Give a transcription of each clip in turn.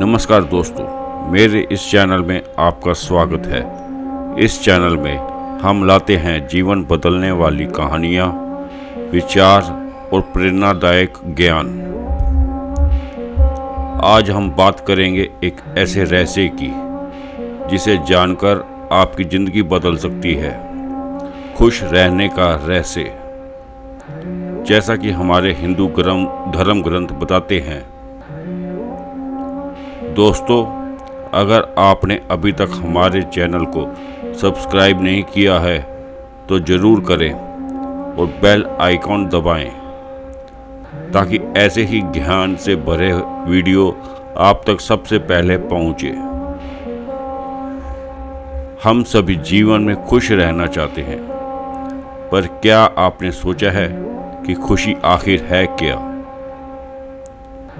नमस्कार दोस्तों, मेरे इस चैनल में आपका स्वागत है। इस चैनल में हम लाते हैं जीवन बदलने वाली कहानियाँ, विचार और प्रेरणादायक ज्ञान। आज हम बात करेंगे एक ऐसे रहस्य की जिसे जानकर आपकी ज़िंदगी बदल सकती है। खुश रहने का रहस्य। जैसा कि हमारे हिंदू धर्म ग्रंथ बताते हैं। दोस्तों, अगर आपने अभी तक हमारे चैनल को सब्सक्राइब नहीं किया है तो ज़रूर करें और बेल आइकॉन दबाएं ताकि ऐसे ही ज्ञान से भरे वीडियो आप तक सबसे पहले पहुंचे। हम सभी जीवन में खुश रहना चाहते हैं, पर क्या आपने सोचा है कि खुशी आखिर है क्या?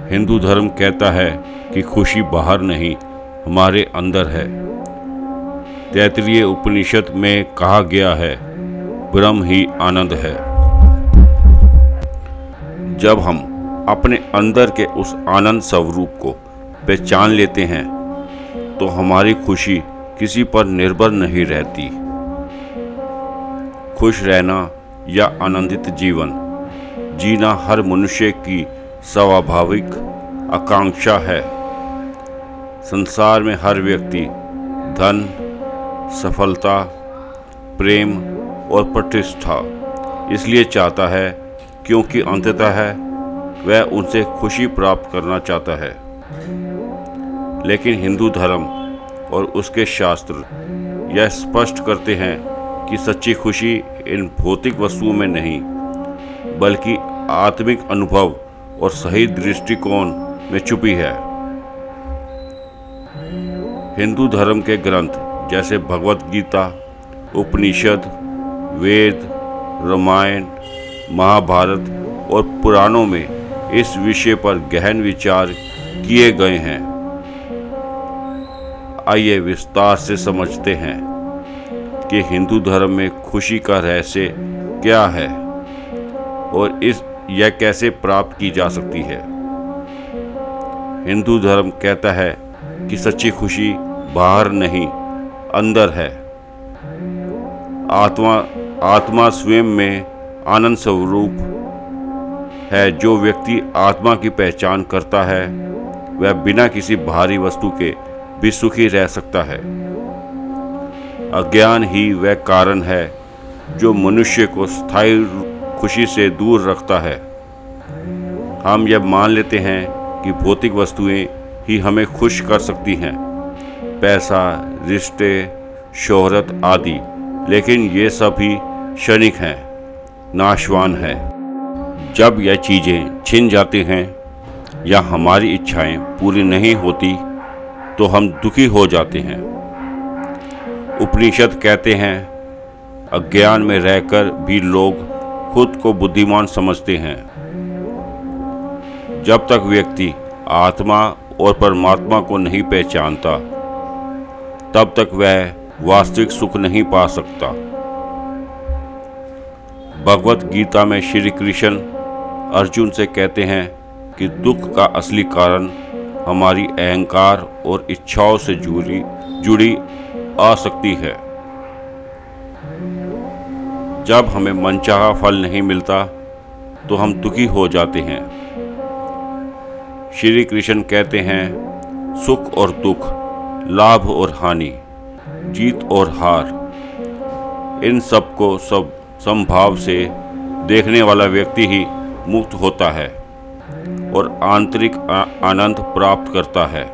हिंदू धर्म कहता है कि खुशी बाहर नहीं, हमारे अंदर है। तैत्तिरीय उपनिषद में कहा गया है, ब्रह्म ही आनंद है। जब हम अपने अंदर के उस आनंद स्वरूप को पहचान लेते हैं तो हमारी खुशी किसी पर निर्भर नहीं रहती। खुश रहना या आनंदित जीवन जीना हर मनुष्य की स्वाभाविक आकांक्षा है। संसार में हर व्यक्ति धन, सफलता, प्रेम और प्रतिष्ठा इसलिए चाहता है क्योंकि अंततः वह उनसे खुशी प्राप्त करना चाहता है। लेकिन हिंदू धर्म और उसके शास्त्र यह स्पष्ट करते हैं कि सच्ची खुशी इन भौतिक वस्तुओं में नहीं, बल्कि आत्मिक अनुभव और सही दृष्टिकोण में छुपी है। हिंदू धर्म के ग्रंथ जैसे भगवत गीता, उपनिषद, वेद, रामायण, महाभारत और पुराणों में इस विषय पर गहन विचार किए गए हैं। आइए विस्तार से समझते हैं कि हिंदू धर्म में खुशी का रहस्य क्या है और यह कैसे प्राप्त की जा सकती है। हिंदू धर्म कहता है कि सच्ची खुशी बाहर नहीं, अंदर है। आत्मा स्वयं में आनंद स्वरूप है। जो व्यक्ति आत्मा की पहचान करता है वह बिना किसी बाहरी वस्तु के भी सुखी रह सकता है। अज्ञान ही वह कारण है जो मनुष्य को स्थायी खुशी से दूर रखता है। हम यह मान लेते हैं कि भौतिक वस्तुएं ही हमें खुश कर सकती हैं, पैसा, रिश्ते, शोहरत आदि, लेकिन ये सभी क्षणिक हैं, नाशवान हैं। जब यह चीज़ें छिन जाती हैं या हमारी इच्छाएं पूरी नहीं होती तो हम दुखी हो जाते हैं। उपनिषद कहते हैं, अज्ञान में रहकर भी लोग खुद को बुद्धिमान समझते हैं। जब तक व्यक्ति आत्मा और परमात्मा को नहीं पहचानता तब तक वह वास्तविक सुख नहीं पा सकता। भगवत गीता में श्री कृष्ण अर्जुन से कहते हैं कि दुख का असली कारण हमारी अहंकार और इच्छाओं से जुड़ी आसक्ति है। जब हमें मनचाहा फल नहीं मिलता तो हम दुखी हो जाते हैं। श्री कृष्ण कहते हैं, सुख और दुख, लाभ और हानि, जीत और हार, इन सब को समभाव से देखने वाला व्यक्ति ही मुक्त होता है और आंतरिक आनंद प्राप्त करता है।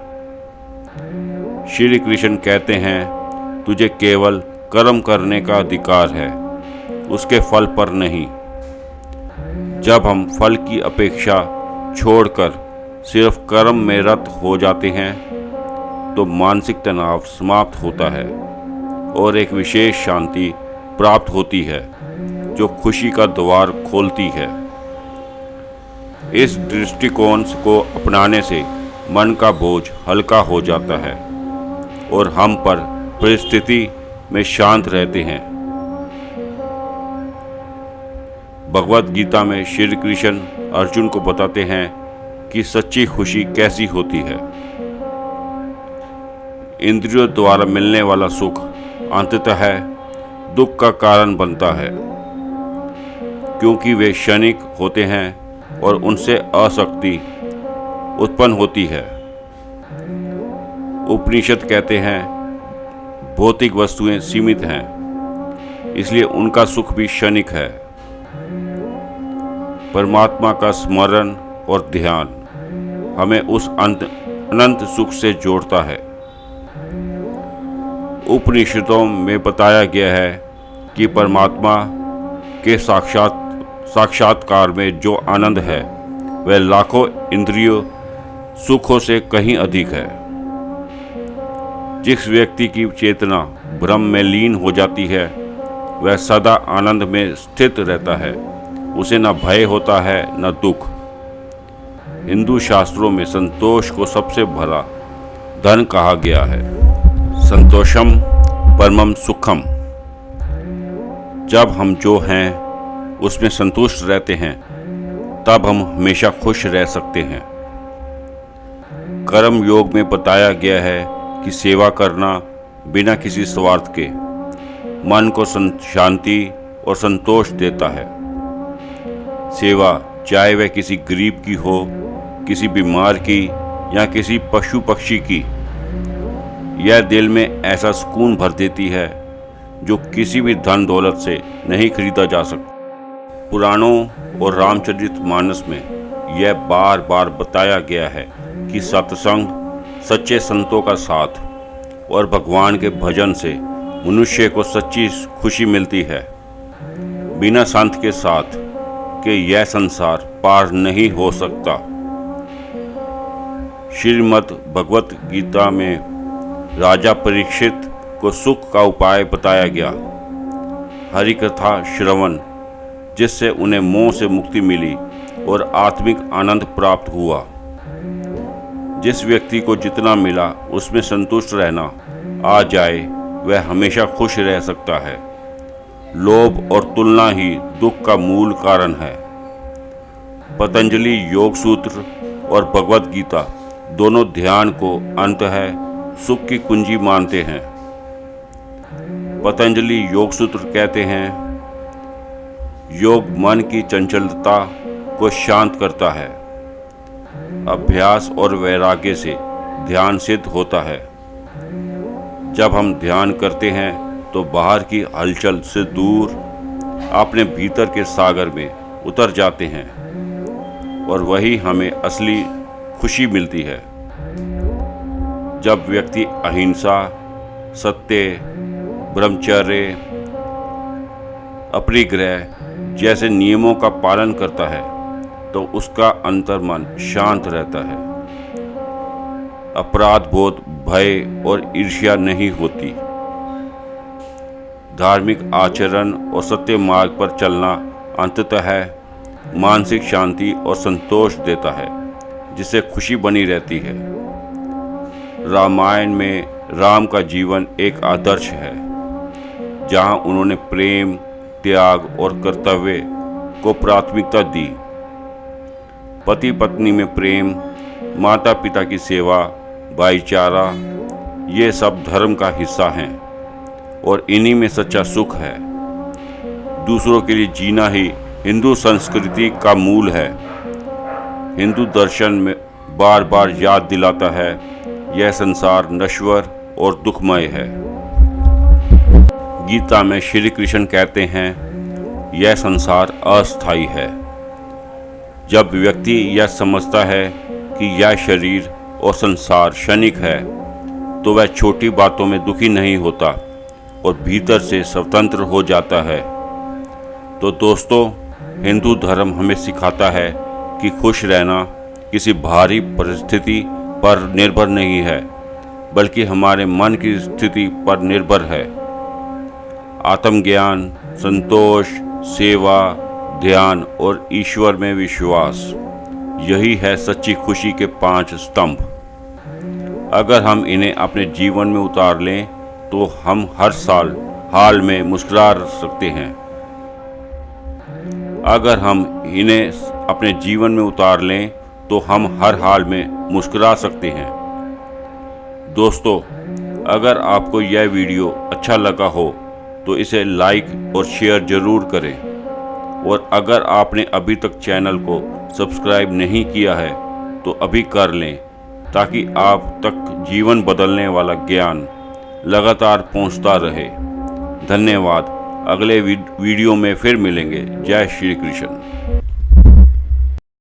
श्री कृष्ण कहते हैं, तुझे केवल कर्म करने का अधिकार है, उसके फल पर नहीं। जब हम फल की अपेक्षा छोड़कर सिर्फ कर्म में रत हो जाते हैं तो मानसिक तनाव समाप्त होता है और एक विशेष शांति प्राप्त होती है जो खुशी का द्वार खोलती है। इस दृष्टिकोण को अपनाने से मन का बोझ हल्का हो जाता है और हम पर परिस्थिति में शांत रहते हैं। भगवत गीता में श्री कृष्ण अर्जुन को बताते हैं कि सच्ची खुशी कैसी होती है। इंद्रियों द्वारा मिलने वाला सुख अंततः दुख का कारण बनता है, क्योंकि वे क्षणिक होते हैं और उनसे आसक्ति उत्पन्न होती है। उपनिषद कहते हैं भौतिक वस्तुएं सीमित हैं, इसलिए उनका सुख भी क्षणिक है। परमात्मा का स्मरण और ध्यान हमें उस अनंत सुख से जोड़ता है। उपनिषदों में बताया गया है कि परमात्मा के साक्षात्कार में जो आनंद है वह लाखों इंद्रियों सुखों से कहीं अधिक है। जिस व्यक्ति की चेतना ब्रह्म में लीन हो जाती है वह सदा आनंद में स्थित रहता है। उसे न भय होता है न दुख। हिंदू शास्त्रों में संतोष को सबसे बड़ा धन कहा गया है। संतोषम परमम सुखम। जब हम जो हैं उसमें संतुष्ट रहते हैं तब हम हमेशा खुश रह सकते हैं। कर्म योग में बताया गया है कि सेवा करना बिना किसी स्वार्थ के मन को शांति और संतोष देता है। सेवा चाहे वह किसी गरीब की हो, किसी बीमार की या किसी पशु पक्षी की, यह दिल में ऐसा सुकून भर देती है जो किसी भी धन दौलत से नहीं खरीदा जा सकता। पुराणों और रामचरितमानस में यह बार बार बताया गया है कि सत्संग, सच्चे संतों का साथ और भगवान के भजन से मनुष्य को सच्ची खुशी मिलती है। बिना संत के साथ के यह संसार पार नहीं हो सकता। श्रीमद् भगवत गीता में राजा परीक्षित को सुख का उपाय बताया गया। हरि कथा श्रवण, जिससे उन्हें मोह से मुक्ति मिली और आत्मिक आनंद प्राप्त हुआ। जिस व्यक्ति को जितना मिला उसमें संतुष्ट रहना आ जाए वह हमेशा खुश रह सकता है। लोभ और तुलना ही दुख का मूल कारण है। पतंजलि योग सूत्र और भगवत गीता दोनों ध्यान को अंततः सुख की कुंजी मानते हैं। पतंजलि योग सूत्र कहते हैं योग मन की चंचलता को शांत करता है। अभ्यास और वैराग्य से ध्यान सिद्ध होता है। जब हम ध्यान करते हैं तो बाहर की हलचल से दूर अपने भीतर के सागर में उतर जाते हैं और वही हमें असली खुशी मिलती है। जब व्यक्ति अहिंसा, सत्य, ब्रह्मचर्य, अपरिग्रह जैसे नियमों का पालन करता है तो उसका अंतर्मन शांत रहता है। अपराध बोध, भय और ईर्ष्या नहीं होती। धार्मिक आचरण और सत्य मार्ग पर चलना अंततः मानसिक शांति और संतोष देता है, जिससे खुशी बनी रहती है। रामायण में राम का जीवन एक आदर्श है, जहां उन्होंने प्रेम, त्याग और कर्तव्य को प्राथमिकता दी। पति पत्नी में प्रेम, माता पिता की सेवा, भाईचारा, ये सब धर्म का हिस्सा हैं और इन्हीं में सच्चा सुख है। दूसरों के लिए जीना ही हिंदू संस्कृति का मूल है। हिंदू दर्शन में बार बार याद दिलाता है यह संसार नश्वर और दुखमय है। गीता में श्री कृष्ण कहते हैं यह संसार अस्थायी है। जब व्यक्ति यह समझता है कि यह शरीर और संसार क्षणिक है तो वह छोटी बातों में दुखी नहीं होता और भीतर से स्वतंत्र हो जाता है। तो दोस्तों, हिंदू धर्म हमें सिखाता है कि खुश रहना किसी बाहरी परिस्थिति पर निर्भर नहीं है, बल्कि हमारे मन की स्थिति पर निर्भर है। आत्मज्ञान, संतोष, सेवा, ध्यान और ईश्वर में विश्वास, यही है सच्ची खुशी के 5 स्तंभ। अगर हम इन्हें अपने जीवन में उतार लें तो हम हर हाल में मुस्कुरा सकते हैं। अगर हम इन्हें अपने जीवन में उतार लें तो हम हर हाल में मुस्कुरा सकते हैं। दोस्तों, अगर आपको यह वीडियो अच्छा लगा हो तो इसे लाइक और शेयर ज़रूर करें, और अगर आपने अभी तक चैनल को सब्सक्राइब नहीं किया है तो अभी कर लें, ताकि आप तक जीवन बदलने वाला ज्ञान लगातार पहुंचता रहे। धन्यवाद। अगले वीडियो में फिर मिलेंगे। जय श्री कृष्ण।